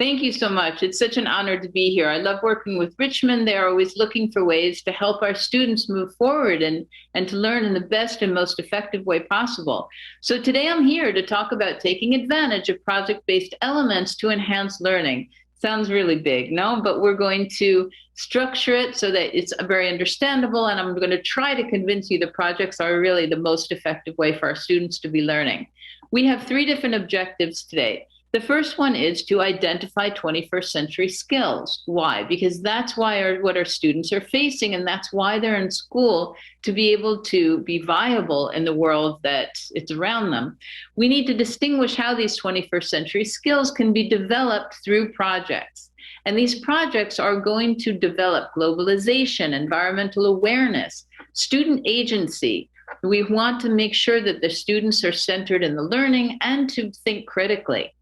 Thank you so much. It's such an honor to be here. I love working with Richmond. They're always looking for ways to help our students move forward and to learn in the best and most effective way possible. So today I'm here to talk about taking advantage of project-based elements to enhance learning. Sounds really big, no? But we're going to structure it so that it's very understandable, and I'm going to try to convince you the projects are really the most effective way for our students to be learning. We have three different objectives today. The first one is to identify 21st century skills. Why? Because that's what our students are facing, and that's why they're in school, to be able to be viable in the world that it's around them. We need to distinguish how these 21st century skills can be developed through projects. And these projects are going to develop globalization, environmental awareness, student agency. We want to make sure that the students are centered in the learning and to think critically.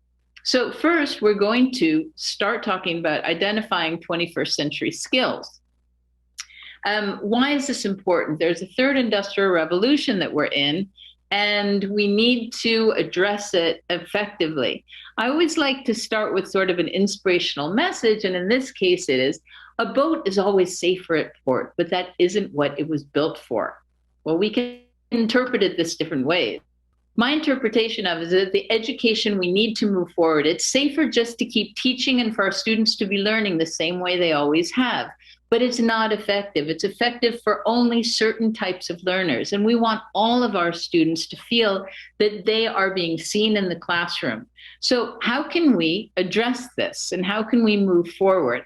So first, we're going to start talking about identifying 21st century skills. Why is this important? There's a third industrial revolution that we're in, and we need to address it effectively. I always like to start with sort of an inspirational message, and in this case it is, a boat is always safer at port, but that isn't what it was built for. Well, we can interpret it this different ways. My interpretation of it is that the education we need to move forward, it's safer just to keep teaching and for our students to be learning the same way they always have. But it's not effective. It's effective for only certain types of learners. And we want all of our students to feel that they are being seen in the classroom. So how can we address this and how can we move forward?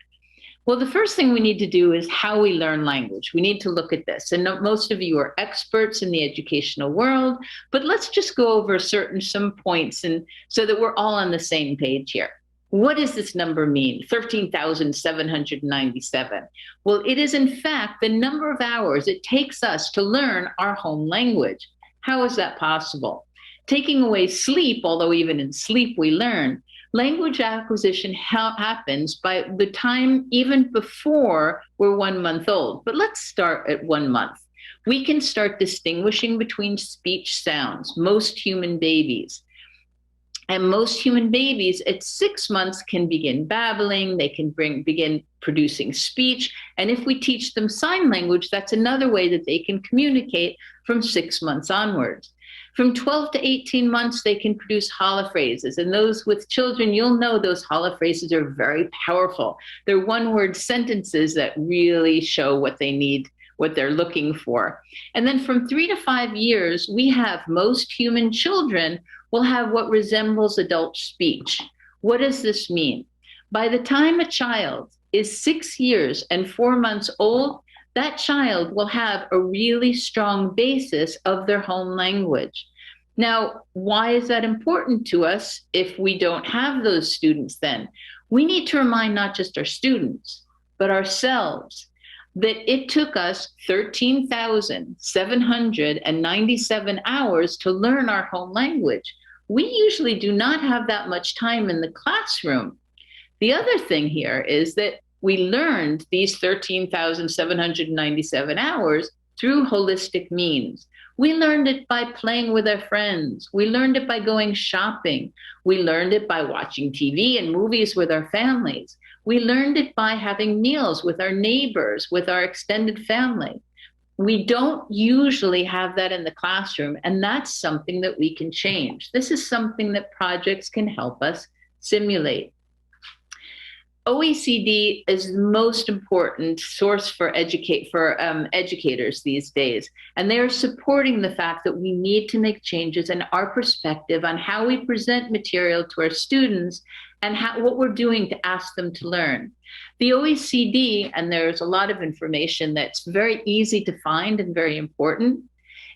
Well, the first thing we need to do is how we learn language. We need to look at this. And most of you are experts in the educational world, but let's just go over some points and so that we're all on the same page here. What does this number mean? 13,797. Well, it is in fact the number of hours it takes us to learn our home language. How is that possible? Taking away sleep, although even in sleep we learn, language acquisition happens by the time even before we're 1 month old. But let's start at 1 month. We can start distinguishing between speech sounds, most human babies. And most human babies at 6 months can begin babbling, they can begin producing speech. And if we teach them sign language, that's another way that they can communicate from 6 months onwards. From 12 to 18 months, they can produce holophrases. And those with children, you'll know those holophrases are very powerful. They're one-word sentences that really show what they need, what they're looking for. And then from 3 to 5 years, we have most human children will have what resembles adult speech. What does this mean? By the time a child is 6 years and 4 months old, that child will have a really strong basis of their home language. Now, why is that important to us if we don't have those students then? We need to remind not just our students, but ourselves that it took us 13,797 hours to learn our home language. We usually do not have that much time in the classroom. The other thing here is that we learned these 13,797 hours through holistic means. We learned it by playing with our friends. We learned it by going shopping. We learned it by watching TV and movies with our families. We learned it by having meals with our neighbors, with our extended family. We don't usually have that in the classroom, and that's something that we can change. This is something that projects can help us simulate. OECD is the most important source for educators these days, and they are supporting the fact that we need to make changes in our perspective on how we present material to our students and what we're doing to ask them to learn. The OECD, and there's a lot of information that's very easy to find and very important,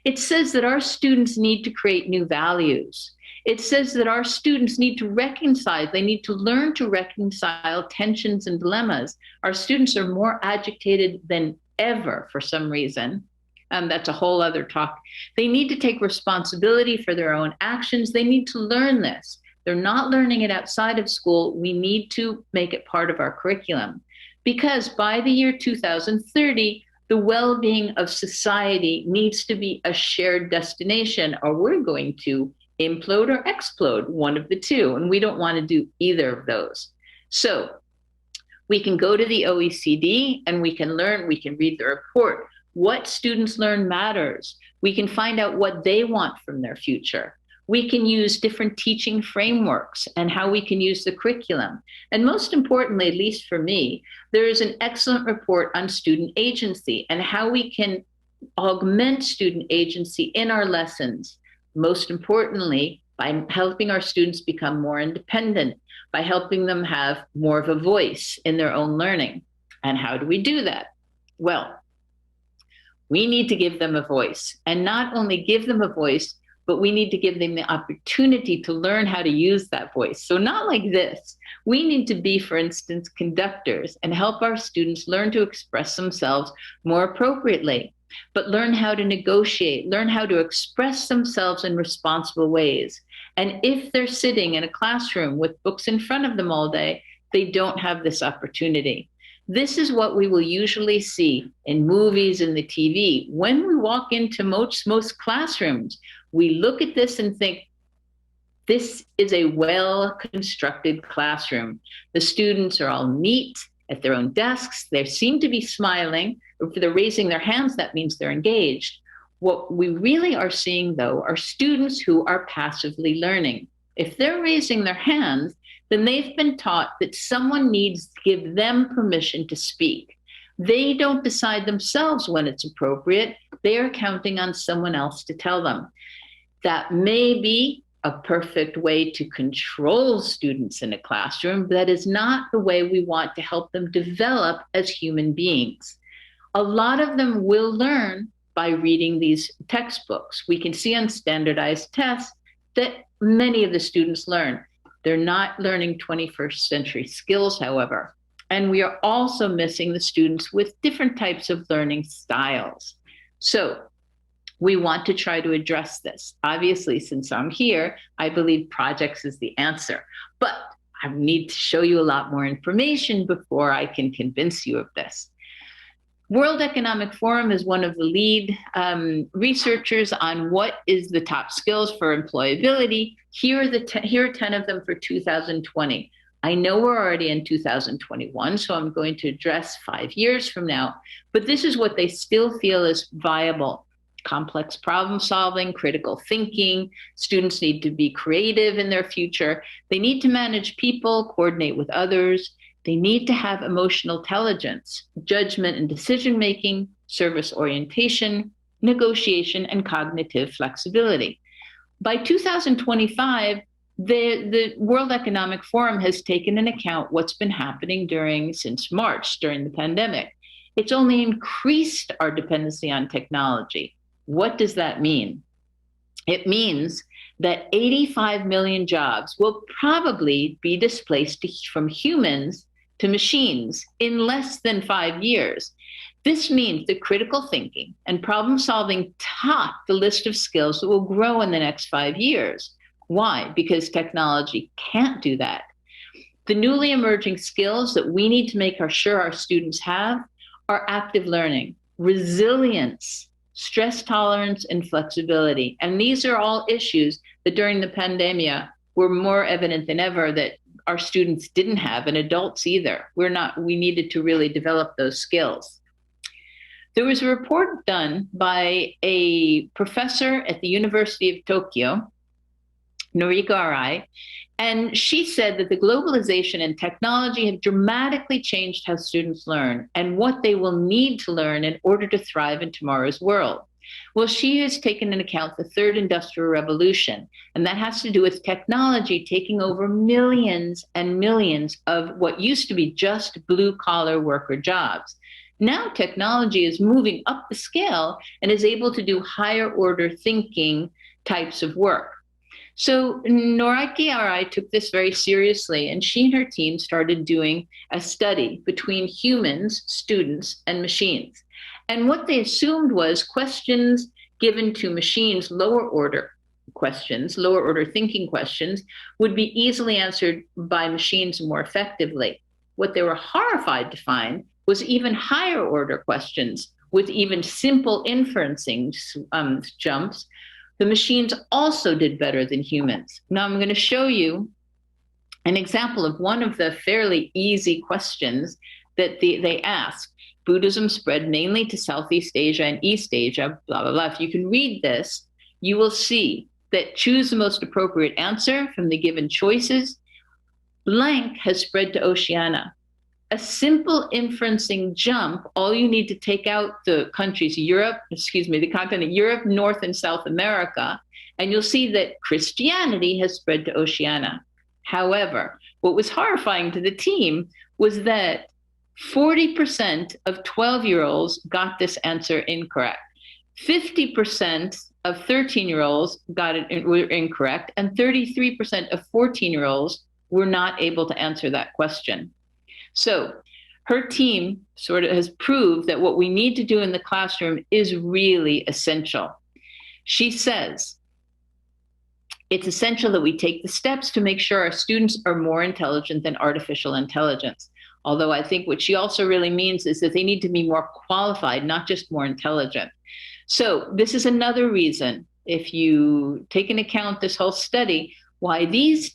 it says that our students need to create new values. It says that our students need to reconcile, they need to learn to reconcile tensions and dilemmas. Our students are more agitated than ever for some reason. That's a whole other talk. They need to take responsibility for their own actions. They need to learn this. They're not learning it outside of school. We need to make it part of our curriculum, because by the year 2030, the well-being of society needs to be a shared destination, or we're going to implode or explode, one of the two, and we don't want to do either of those. So we can go to the OECD and we can read the report. What students learn matters. We can find out what they want from their future. We can use different teaching frameworks and how we can use the curriculum. And most importantly, at least for me, there is an excellent report on student agency and how we can augment student agency in our lessons. Most importantly, by helping our students become more independent, by helping them have more of a voice in their own learning. And how do we do that? Well, we need to give them a voice, and not only give them a voice, but we need to give them the opportunity to learn how to use that voice. So not like this. We need to be, for instance, conductors and help our students learn to express themselves more appropriately, but learn how to negotiate, learn how to express themselves in responsible ways. And if they're sitting in a classroom with books in front of them all day, they don't have this opportunity. This is what we will usually see in movies and the TV. When we walk into most classrooms, we look at this and think, this is a well-constructed classroom. The students are all neat at their own desks. They seem to be smiling. If they're raising their hands, that means they're engaged. What we really are seeing, though, are students who are passively learning. If they're raising their hands, then they've been taught that someone needs to give them permission to speak. They don't decide themselves when it's appropriate. They are counting on someone else to tell them. That may be a perfect way to control students in a classroom, but that is not the way we want to help them develop as human beings. A lot of them will learn by reading these textbooks. We can see on standardized tests that many of the students learn. They're not learning 21st century skills, however. And we are also missing the students with different types of learning styles. So we want to try to address this. Obviously, since I'm here, I believe projects is the answer. But I need to show you a lot more information before I can convince you of this. World Economic Forum is one of the lead researchers on what is the top skills for employability. Here are 10 of them for 2020. I know we're already in 2021, so I'm going to address 5 years from now, but this is what they still feel is viable. Complex problem solving, critical thinking. Students need to be creative in their future. They need to manage people, coordinate with others. They need to have emotional intelligence, judgment and decision-making, service orientation, negotiation, and cognitive flexibility. By 2025, the World Economic Forum has taken into account what's been happening since March, during the pandemic. It's only increased our dependency on technology. What does that mean? It means that 85 million jobs will probably be displaced from humans to machines in less than 5 years. This means that critical thinking and problem solving top the list of skills that will grow in the next 5 years. Why? Because technology can't do that. The newly emerging skills that we need to make sure our students have are active learning, resilience, stress tolerance, and flexibility. And these are all issues that during the pandemic were more evident than ever that our students didn't have, and adults either. We needed to really develop those skills. There was a report done by a professor at the University of Tokyo, Noriko Arai, and she said that the globalization and technology have dramatically changed how students learn and what they will need to learn in order to thrive in tomorrow's world. Well, she has taken into account the third industrial revolution, and that has to do with technology taking over millions and millions of what used to be just blue-collar worker jobs. Now technology is moving up the scale and is able to do higher order thinking types of work. So Noriko Arai took this very seriously, and she and her team started doing a study between humans, students, and machines. And what they assumed was questions given to machines, lower order thinking questions, would be easily answered by machines more effectively. What they were horrified to find was even higher order questions with even simple inferencing jumps. The machines also did better than humans. Now I'm going to show you an example of one of the fairly easy questions that they asked. Buddhism spread mainly to Southeast Asia and East Asia, blah, blah, blah. If you can read this, you will see that choose the most appropriate answer from the given choices. Blank has spread to Oceania. A simple inferencing jump, all you need to take out the countries the continent Europe, North and South America, and you'll see that Christianity has spread to Oceania. However, what was horrifying to the team was that 40% of 12-year-olds got this answer incorrect. 50% of 13-year-olds were incorrect, and 33% of 14-year-olds were not able to answer that question. So her team sort of has proved that what we need to do in the classroom is really essential. She says, it's essential that we take the steps to make sure our students are more intelligent than artificial intelligence. Although I think what she also really means is that they need to be more qualified, not just more intelligent. So this is another reason, if you take into account this whole study, why these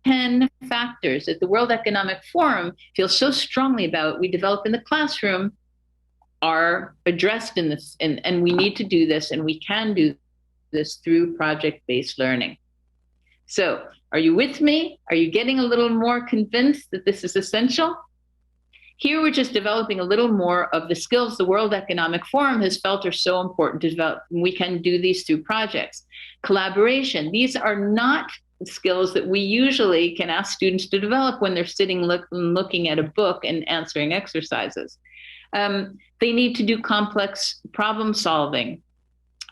10 factors that the World Economic Forum feels so strongly about, we develop in the classroom, are addressed in this, and we need to do this, and we can do this through project-based learning. So, are you with me? Are you getting a little more convinced that this is essential? Here we're just developing a little more of the skills the World Economic Forum has felt are so important to develop. We can do these through projects. Collaboration, these are not skills that we usually can ask students to develop when they're sitting looking at a book and answering exercises. They need to do complex problem solving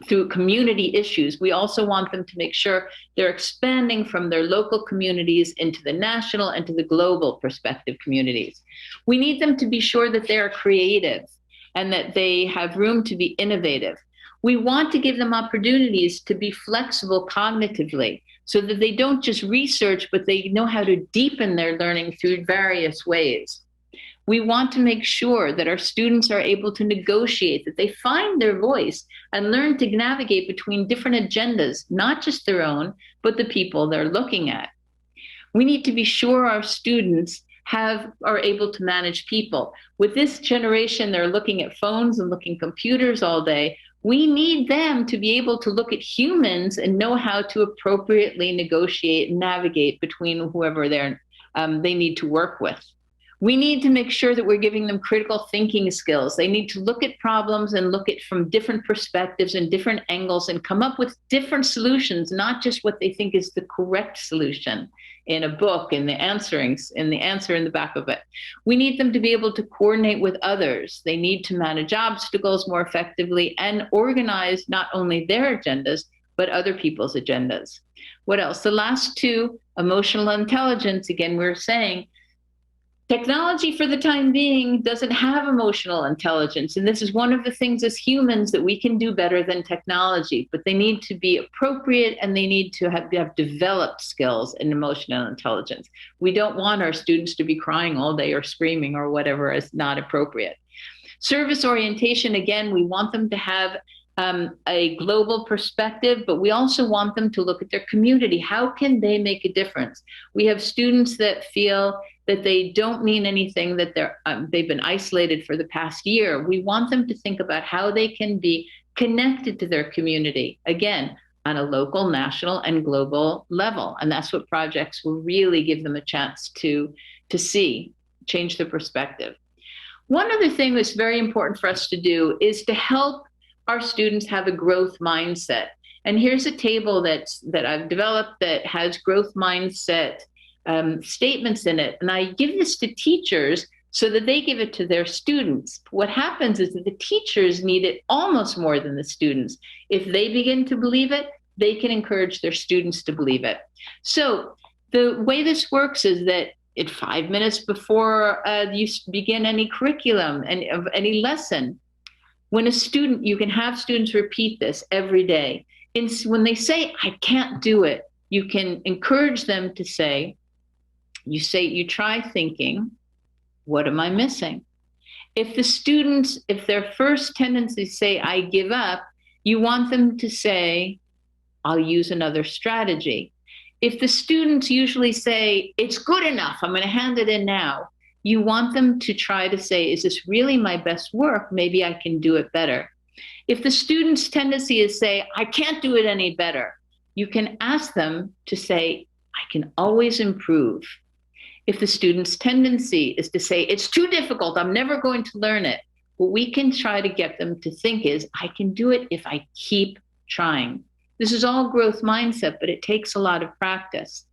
through community issues. We also want them to make sure they're expanding from their local communities into the national and to the global perspective communities. We need them to be sure that they are creative and that they have room to be innovative. We want to give them opportunities to be flexible cognitively so that they don't just research, but they know how to deepen their learning through various ways. We want to make sure that our students are able to negotiate, that they find their voice and learn to navigate between different agendas, not just their own, but the people they're looking at. We need to be sure our students are able to manage people. With this generation, they're looking at phones and looking at computers all day. We need them to be able to look at humans and know how to appropriately negotiate and navigate between whoever they need to work with. We need to make sure that we're giving them critical thinking skills. They need to look at problems and look at from different perspectives and different angles and come up with different solutions, not just what they think is the correct solution in a book and the answer in the back of it. We need them to be able to coordinate with others. They need to manage obstacles more effectively and organize not only their agendas, but other people's agendas. What else? The last two, emotional intelligence, again, we're saying, technology for the time being doesn't have emotional intelligence. And this is one of the things as humans that we can do better than technology, but they need to be appropriate and they need to have developed skills in emotional intelligence. We don't want our students to be crying all day or screaming or whatever is not appropriate. Service orientation, again, we want them to have a global perspective, but we also want them to look at their community. How can they make a difference? We have students that feel that they don't mean anything, that they've been isolated for the past year. We want them to think about how they can be connected to their community, again, on a local, national, and global level. And that's what projects will really give them a chance to see, change their perspective. One other thing that's very important for us to do is to help our students have a growth mindset. And here's a table that I've developed that has growth mindset statements in it. And I give this to teachers so that they give it to their students. What happens is that the teachers need it almost more than the students. If they begin to believe it, they can encourage their students to believe it. So the way this works is that at 5 minutes before you begin any curriculum and of any lesson, when a student, you can have students repeat this every day. And when they say, I can't do it, you can encourage them to say, you try thinking, what am I missing? If their first tendency say, I give up, you want them to say, I'll use another strategy. If the students usually say, it's good enough, I'm going to hand it in now, you want them to try to say, is this really my best work? Maybe I can do it better. If the student's tendency is say, I can't do it any better, you can ask them to say, I can always improve. If the student's tendency is to say, it's too difficult, I'm never going to learn it, what we can try to get them to think is, I can do it if I keep trying. This is all growth mindset, but it takes a lot of practice.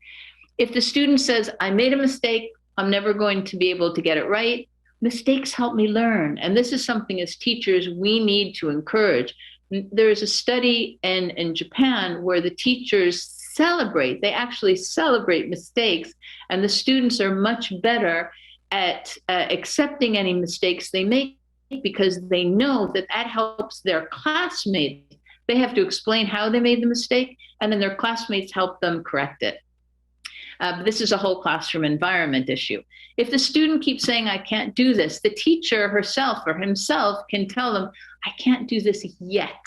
If the student says, I made a mistake, I'm never going to be able to get it right, mistakes help me learn. And this is something as teachers we need to encourage. There's a study in Japan where the teachers they actually celebrate mistakes, and the students are much better at accepting any mistakes they make because they know that that helps their classmates. They have to explain how they made the mistake, and then their classmates help them correct it. This is a whole classroom environment issue. If the student keeps saying, I can't do this, the teacher herself or himself can tell them, I can't do this yet.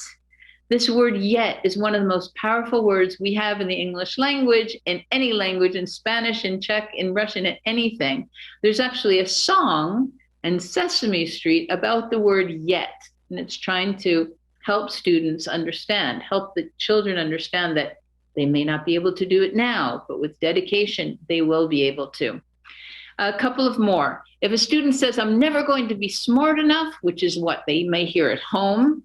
This word yet is one of the most powerful words we have in the English language, in any language, in Spanish, in Czech, in Russian, in anything. There's actually a song in Sesame Street about the word yet, and it's trying to help students understand, help the children understand that they may not be able to do it now, but with dedication, they will be able to. A couple of more. If a student says, I'm never going to be smart enough, which is what they may hear at home,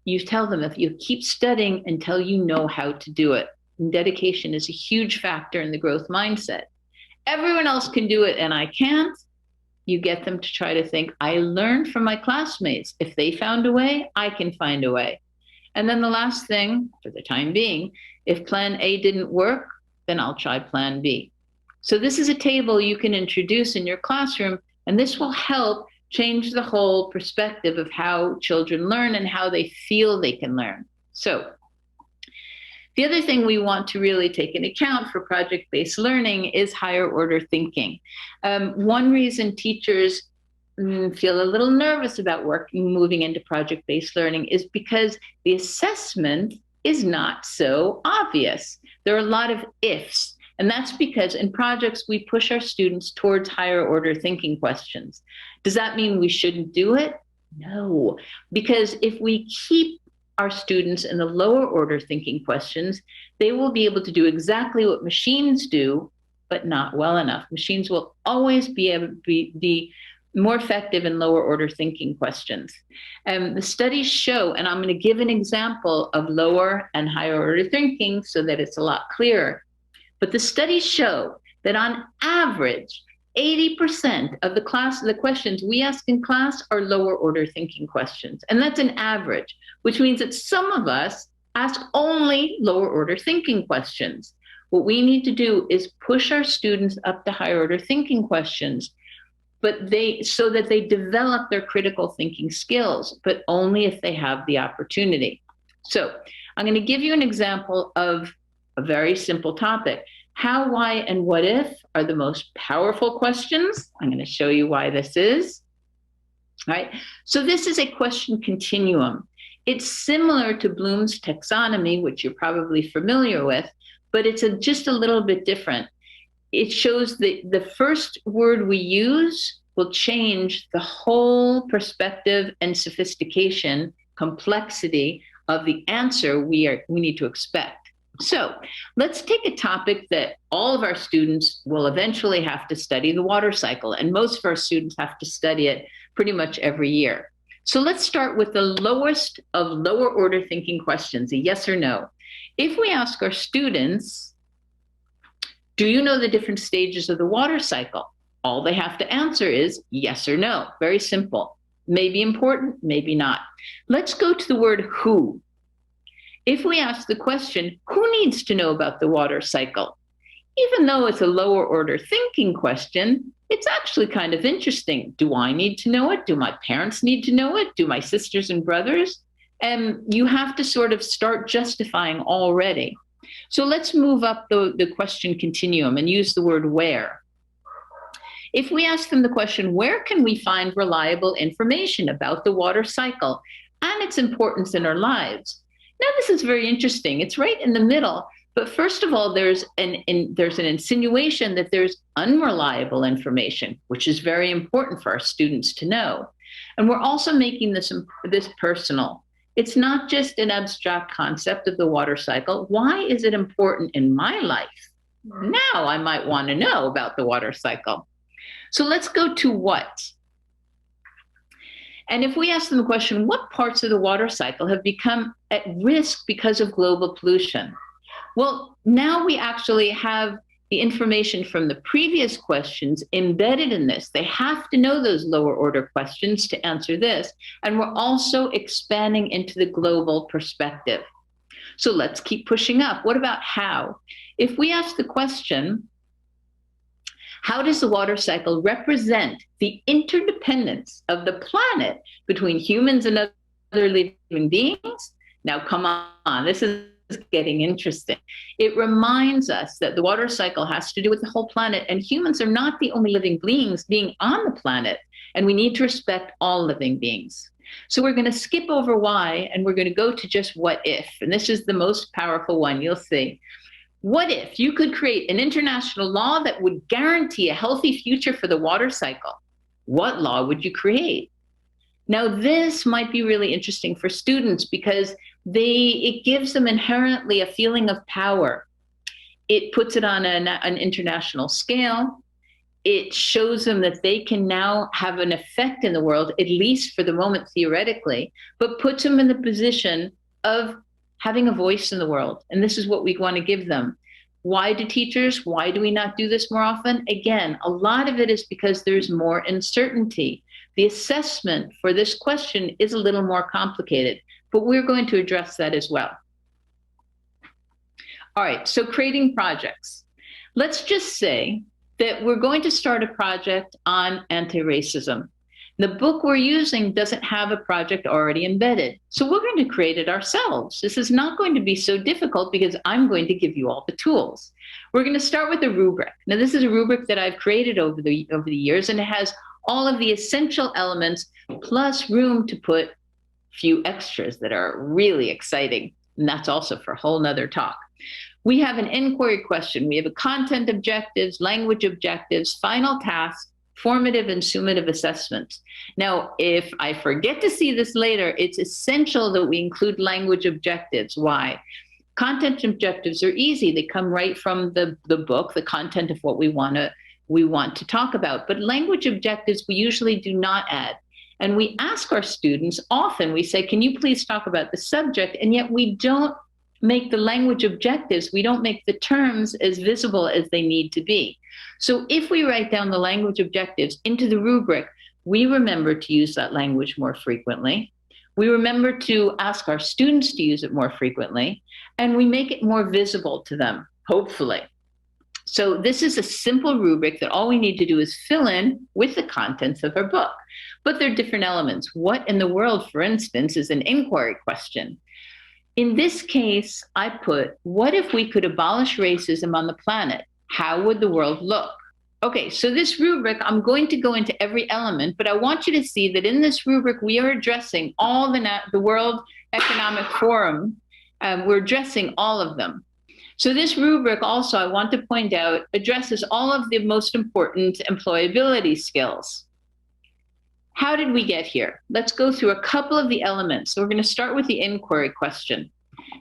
you tell them if you keep studying until you know how to do it. And dedication is a huge factor in the growth mindset. Everyone else can do it and I can't. You get them to try to think, I learned from my classmates. If they found a way, I can find a way. And then the last thing, for the time being, if plan A didn't work, then I'll try plan B. So this is a table you can introduce in your classroom, and this will help change the whole perspective of how children learn and how they feel they can learn. So the other thing we want to really take into account for project-based learning is higher order thinking. One reason teachers feel a little nervous about moving into project-based learning is because the assessment is not so obvious. There are a lot of ifs. And that's because in projects, we push our students towards higher order thinking questions. Does that mean we shouldn't do it? No, because if we keep our students in the lower order thinking questions, they will be able to do exactly what machines do, but not well enough. Machines will always be able to be more effective in lower order thinking questions. The studies show, and I'm going to give an example of lower and higher order thinking so that it's a lot clearer. But the studies show that on average, 80% of the questions we ask in class are lower order thinking questions. And that's an average, which means that some of us ask only lower order thinking questions. What we need to do is push our students up to higher order thinking questions, but so that they develop their critical thinking skills, but only if they have the opportunity. So I'm going to give you an example of a very simple topic. How, why, and what if are the most powerful questions. I'm going to show you why this is. All right. So this is a question continuum. It's similar to Bloom's taxonomy, which you're probably familiar with, but it's just a little bit different. It shows that the first word we use will change the whole perspective and sophistication, complexity of the answer we need to expect. So let's take a topic that all of our students will eventually have to study, the water cycle, and most of our students have to study it pretty much every year. So let's start with the lowest of lower order thinking questions, a yes or no. If we ask our students, do you know the different stages of the water cycle? All they have to answer is yes or no. Very simple. Maybe important, maybe not. Let's go to the word who. If we ask the question, who needs to know about the water cycle? Even though it's a lower order thinking question, it's actually kind of interesting. Do I need to know it? Do my parents need to know it? Do my sisters and brothers? And you have to sort of start justifying already. So let's move up the question continuum and use the word where. If we ask them the question, where can we find reliable information about the water cycle and its importance in our lives? Now, this is very interesting. It's right in the middle. But first of all, there's there's an insinuation that there's unreliable information, which is very important for our students to know. And we're also making this personal. It's not just an abstract concept of the water cycle. Why is it important in my life? Now I might want to know about the water cycle. So let's go to what. And if we ask them the question, what parts of the water cycle have become at risk because of global pollution? Well, now we actually have the information from the previous questions embedded in this. They have to know those lower order questions to answer this. And we're also expanding into the global perspective. So let's keep pushing up. What about how? If we ask the question, how does the water cycle represent the interdependence of the planet between humans and other living beings? Now, come on, this is getting interesting. It reminds us that the water cycle has to do with the whole planet, and humans are not the only living beings being on the planet, and we need to respect all living beings. So we're going to skip over why, and we're going to go to just what if, and this is the most powerful one, you'll see. What if you could create an international law that would guarantee a healthy future for the water cycle? What law would you create? Now, this might be really interesting for students because it gives them inherently a feeling of power. It puts it on an international scale. It shows them that they can now have an effect in the world, at least for the moment, theoretically, but puts them in the position of having a voice in the world. And this is what we want to give them. Why do we not do this more often? Again, a lot of it is because there's more uncertainty. The assessment for this question is a little more complicated, but we're going to address that as well. All right, so creating projects. Let's just say that we're going to start a project on anti-racism. The book we're using doesn't have a project already embedded, so we're going to create it ourselves. This is not going to be so difficult because I'm going to give you all the tools. We're going to start with a rubric. Now, this is a rubric that I've created over the years, and it has all of the essential elements plus room to put a few extras that are really exciting, and that's also for a whole nother talk. We have an inquiry question. We have a content objectives, language objectives, final task, formative and summative assessments. Now, if I forget to see this later, it's essential that we include language objectives. Why? Content objectives are easy. They come right from the book, the content of what we want to talk about. But language objectives, we usually do not add. And we ask our students, often we say, can you please talk about the subject? And yet we don't make the language objectives, we don't make the terms as visible as they need to be. So if we write down the language objectives into the rubric, we remember to use that language more frequently. We remember to ask our students to use it more frequently, and we make it more visible to them, hopefully. So this is a simple rubric that all we need to do is fill in with the contents of our book. But there are different elements. What in the world, for instance, is an inquiry question? In this case, I put, what if we could abolish racism on the planet? How would the world look? Okay, so this rubric, I'm going to go into every element, but I want you to see that in this rubric, we are addressing all the World Economic Forum. We're addressing all of them. So this rubric also, I want to point out, addresses all of the most important employability skills. How did we get here? Let's go through a couple of the elements. So we're going to start with the inquiry question.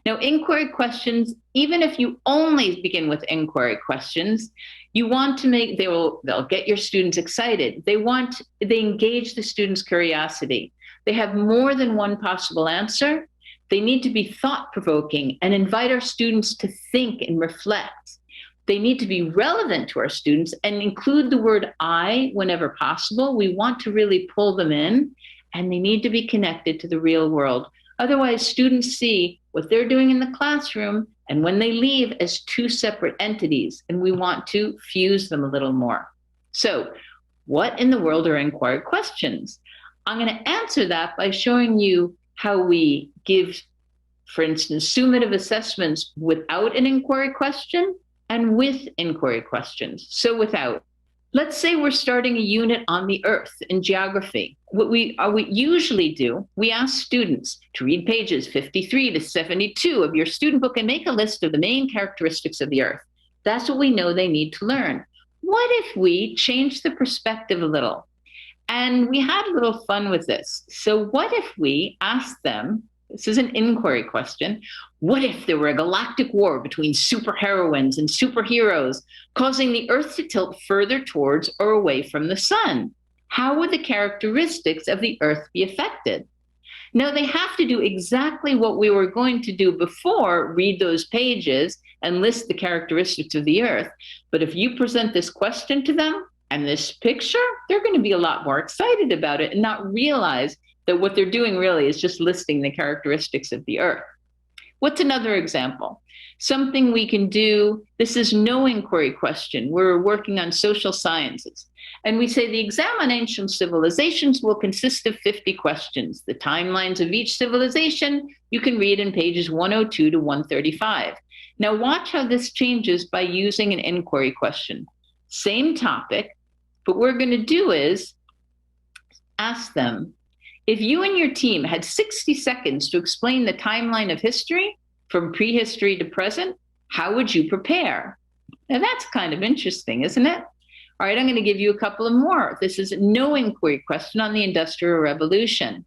Now, inquiry questions, even if you only begin with inquiry questions, you want to make, they'll get your students excited. They engage the students' curiosity. They have more than one possible answer. They need to be thought-provoking and invite our students to think and reflect. They need to be relevant to our students and include the word I whenever possible. We want to really pull them in, and they need to be connected to the real world. Otherwise, students see what they're doing in the classroom and when they leave as two separate entities, and we want to fuse them a little more. So, what in the world are inquiry questions? I'm going to answer that by showing you how we give, for instance, summative assessments without an inquiry question and with inquiry questions. So without, Let's say we're starting a unit on the Earth in geography. What we usually do, we ask students to read pages 53 to 72 of your student book and make a list of the main characteristics of the Earth. That's what we know they need to learn. What if we change the perspective a little? And we had a little fun with this. So what if we asked them, this is an inquiry question, what if there were a galactic war between superheroines and superheroes, causing the Earth to tilt further towards or away from the sun? How would the characteristics of the Earth be affected? Now, they have to do exactly what we were going to do before, read those pages and list the characteristics of the Earth. But if you present this question to them and this picture, they're going to be a lot more excited about it and not realize that what they're doing really is just listing the characteristics of the Earth. What's another example? Something we can do, this is no inquiry question. We're working on social sciences. And we say the exam on ancient civilizations will consist of 50 questions. The timelines of each civilization you can read in pages 102 to 135. Now watch how this changes by using an inquiry question. Same topic, but what we're going to do is ask them, if you and your team had 60 seconds to explain the timeline of history from prehistory to present, how would you prepare? Now that's kind of interesting, isn't it? All right, I'm going to give you a couple of more. This is no inquiry question on the Industrial Revolution.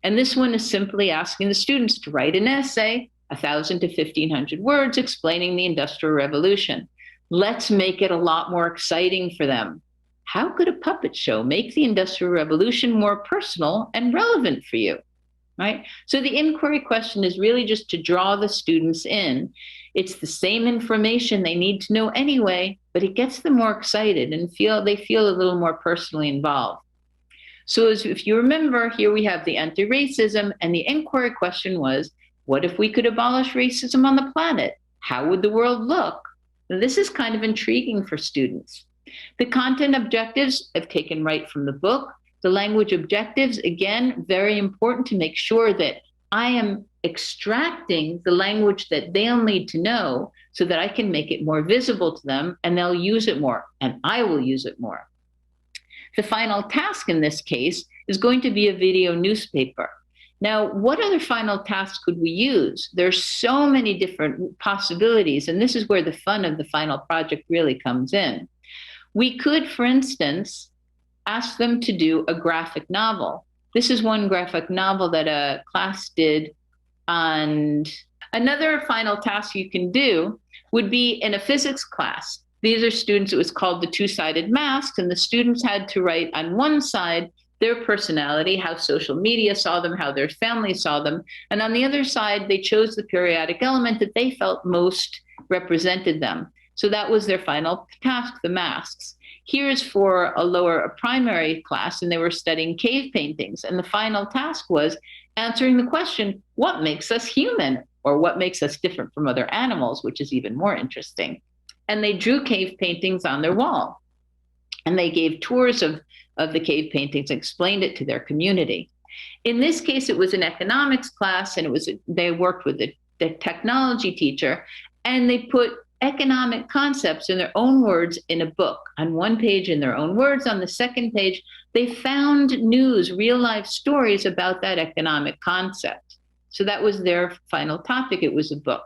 And this one is simply asking the students to write an essay, 1,000 to 1,500 words, explaining the Industrial Revolution. Let's make it a lot more exciting for them. How could a puppet show make the Industrial Revolution more personal and relevant for you? Right? So the inquiry question is really just to draw the students in. It's the same information they need to know anyway, but it gets them more excited and they feel a little more personally involved. So if you remember, here we have the anti-racism, and the inquiry question was, what if we could abolish racism on the planet? How would the world look? Now, this is kind of intriguing for students. The content objectives I've taken right from the book. The language objectives, again, very important to make sure that I am extracting the language that they'll need to know so that I can make it more visible to them and they'll use it more and I will use it more. The final task in this case is going to be a video newspaper. Now, what other final tasks could we use? There's so many different possibilities, and this is where the fun of the final project really comes in. We could, for instance, ask them to do a graphic novel. This is one graphic novel that a class did. And another final task you can do would be in a physics class. These are students, it was called the two-sided mask, and the students had to write on one side their personality, how social media saw them, how their family saw them. And on the other side, they chose the periodic element that they felt most represented them. So that was their final task, the masks. Here's for a primary class, and they were studying cave paintings. And the final task was answering the question, what makes us human? Or what makes us different from other animals, which is even more interesting. And they drew cave paintings on their wall. And they gave tours of the cave paintings and explained it to their community. In this case, it was an economics class, and they worked with the technology teacher, and they put economic concepts in their own words in a book. On one page in their own words, on the second page, they found news, real life stories about that economic concept. So that was their final topic. It was a book.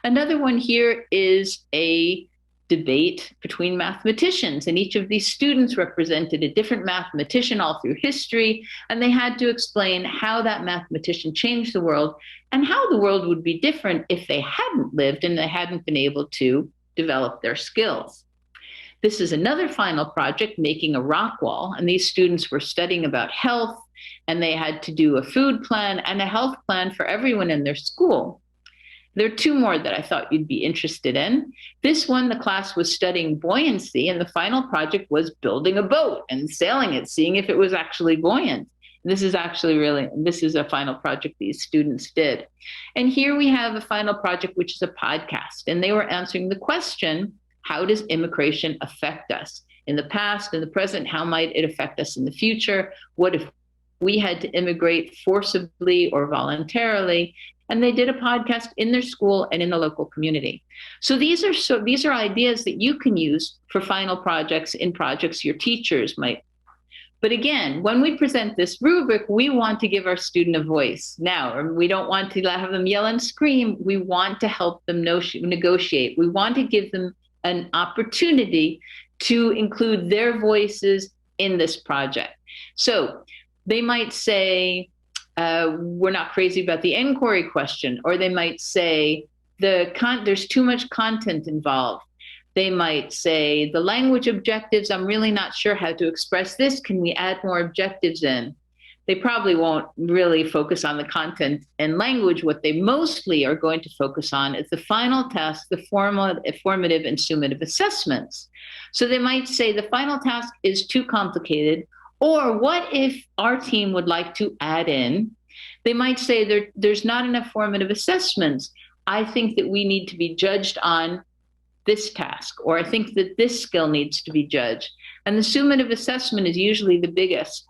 Another one here is a debate between mathematicians, and each of these students represented a different mathematician all through history, and they had to explain how that mathematician changed the world and how the world would be different if they hadn't lived and they hadn't been able to develop their skills. This is another final project, making a rock wall, and these students were studying about health, and they had to do a food plan and a health plan for everyone in their school. There are two more that I thought you'd be interested in. This one, the class was studying buoyancy, and the final project was building a boat and sailing it, seeing if it was actually buoyant. This is a final project these students did. And here we have a final project, which is a podcast, and they were answering the question, how does immigration affect us? In the past, in the present, how might it affect us in the future? What if we had to immigrate forcibly or voluntarily? and they did a podcast in their school and in the local community. So these are ideas that you can use for final projects in projects your teachers might. But again, when we present this rubric, we want to give our student a voice. Now, we don't want to have them yell and scream. We want to help them negotiate. We want to give them an opportunity to include their voices in this project. So they might say, we're not crazy about the inquiry question, or they might say, there's too much content involved. They might say, the language objectives, I'm really not sure how to express this. Can we add more objectives in? They probably won't really focus on the content and language. What they mostly are going to focus on is the final task, the formative and summative assessments. So they might say the final task is too complicated, or what if our team would like to add in? They might say there's not enough formative assessments. I think that we need to be judged on this task, or I think that this skill needs to be judged. And the summative assessment is usually the biggest.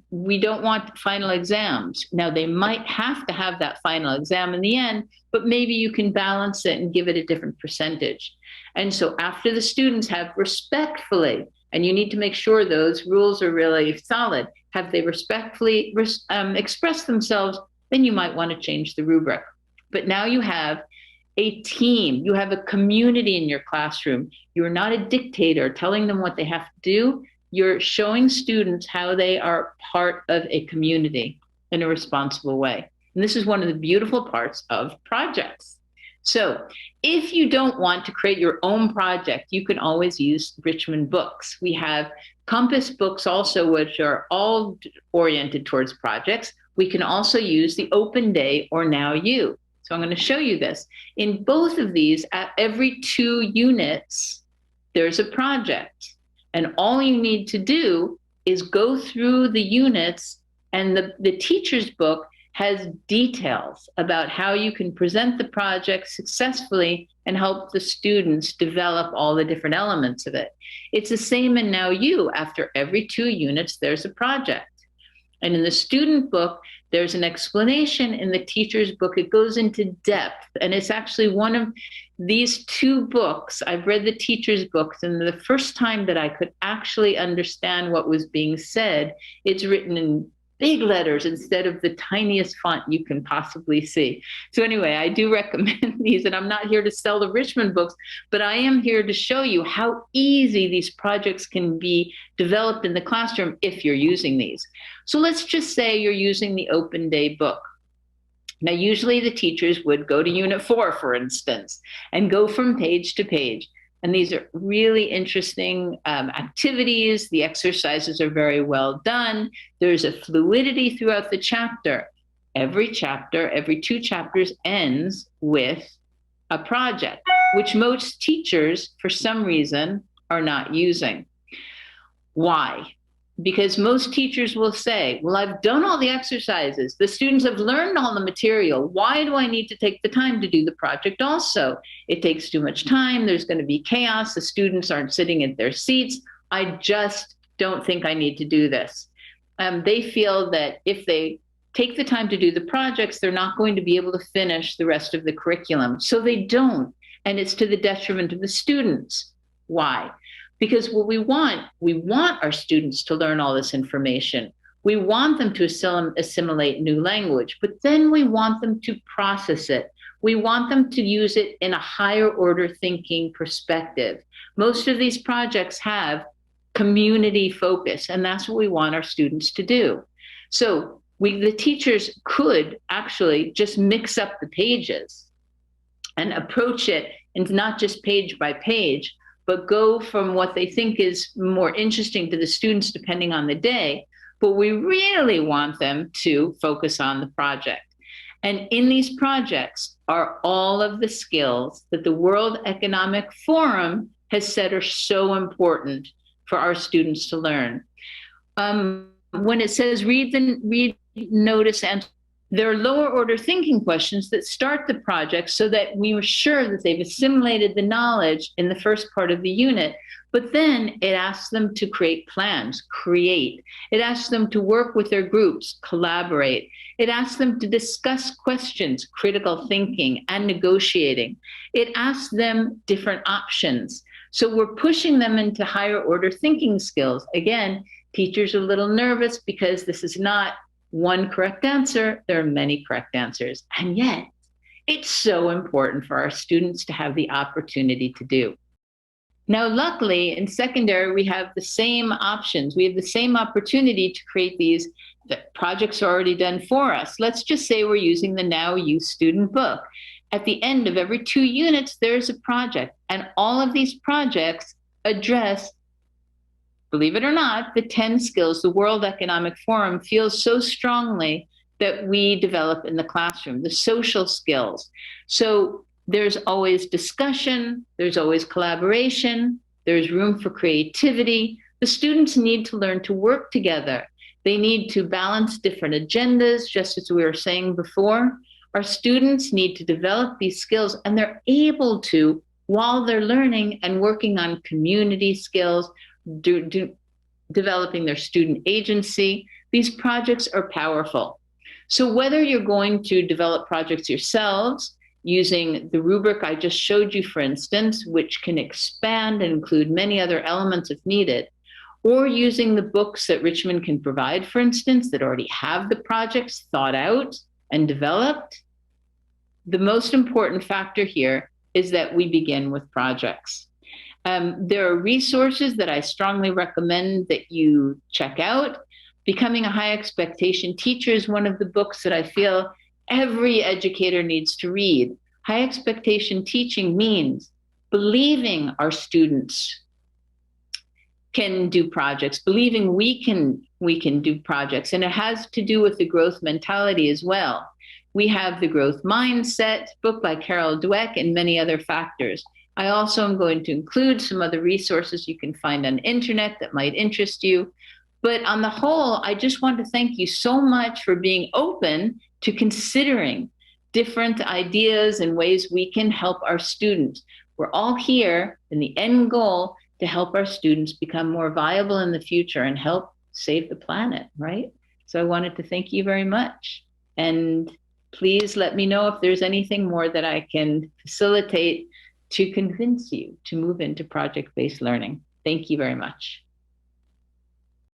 We don't want final exams. Now, they might have to have that final exam in the end, but maybe you can balance it and give it a different percentage. And so after the students have respectfully, and you need to make sure those rules are really solid, have they respectfully expressed themselves, then you might want to change the rubric. But now you have a team, you have a community in your classroom. You're not a dictator telling them what they have to do. You're showing students how they are part of a community in a responsible way. And this is one of the beautiful parts of projects. So if you don't want to create your own project, you can always use Richmond books. We have Compass books also, which are all oriented towards projects. We can also use the Open Day or Now You. So I'm going to show you this. In both of these, at every 2 units, there's a project. And all you need to do is go through the units, and the teacher's book has details about how you can present the project successfully and help the students develop all the different elements of it. It's the same in Now You. After every 2 units, there's a project. And in the student book, there's an explanation. In the teacher's book, it goes into depth. And it's actually one of these 2 books. I've read the teacher's books, and the first time that I could actually understand what was being said, it's written in big letters instead of the tiniest font you can possibly see. So anyway, I do recommend these, and I'm not here to sell the Richmond books, but I am here to show you how easy these projects can be developed in the classroom if you're using these. So let's just say you're using the Open Day book. Now, usually the teachers would go to Unit 4, for instance, and go from page to page. And these are really interesting activities. The exercises are very well done. There's a fluidity throughout the chapter. Every chapter, every 2 chapters ends with a project, which most teachers, for some reason, are not using. Why? Because most teachers will say, well, I've done all the exercises. The students have learned all the material. Why do I need to take the time to do the project also? It takes too much time. There's going to be chaos. The students aren't sitting in their seats. I just don't think I need to do this. They feel that if they take the time to do the projects, they're not going to be able to finish the rest of the curriculum. So they don't. And it's to the detriment of the students. Why? Because what we want our students to learn all this information. We want them to assimilate new language, but then we want them to process it. We want them to use it in a higher order thinking perspective. Most of these projects have community focus, and that's what we want our students to do. So the teachers could actually just mix up the pages and approach it, and not just page by page, but go from what they think is more interesting to the students depending on the day. But we really want them to focus on the project. And in these projects are all of the skills that the World Economic Forum has said are so important for our students to learn. When it says read, notice, and there are lower order thinking questions that start the project so that we are sure that they've assimilated the knowledge in the first part of the unit. But then it asks them to create plans, create. It asks them to work with their groups, collaborate. It asks them to discuss questions, critical thinking, and negotiating. It asks them different options. So we're pushing them into higher order thinking skills. Again, teachers are a little nervous because this is not one correct answer. There are many correct answers. And yet, it's so important for our students to have the opportunity to do. Now, luckily, in secondary, we have the same options. We have the same opportunity to create these. The projects are already done for us. Let's just say we're using the Now You student book. At the end of every 2 units, there's a project. And all of these projects address, believe it or not, the 10 skills the World Economic Forum feels so strongly that we develop in the classroom, the social skills. So there's always discussion, there's always collaboration, there's room for creativity. The students need to learn to work together. They need to balance different agendas, just as we were saying before. Our students need to develop these skills, and they're able to, while they're learning and working on community skills, developing their student agency. These projects are powerful. So whether you're going to develop projects yourselves, using the rubric I just showed you, for instance, which can expand and include many other elements if needed, or using the books that Richmond can provide, for instance, that already have the projects thought out and developed, the most important factor here is that we begin with projects. There are resources that I strongly recommend that you check out. Becoming a High Expectation Teacher is one of the books that I feel every educator needs to read. High expectation teaching means believing our students can do projects, believing we can do projects. And it has to do with the growth mentality as well. We have the Growth Mindset book by Carol Dweck and many other factors. I also am going to include some other resources you can find on the internet that might interest you. But on the whole, I just want to thank you so much for being open to considering different ideas and ways we can help our students. We're all here in the end goal to help our students become more viable in the future and help save the planet, right? So I wanted to thank you very much. And please let me know if there's anything more that I can facilitate to convince you to move into project-based learning. Thank you very much.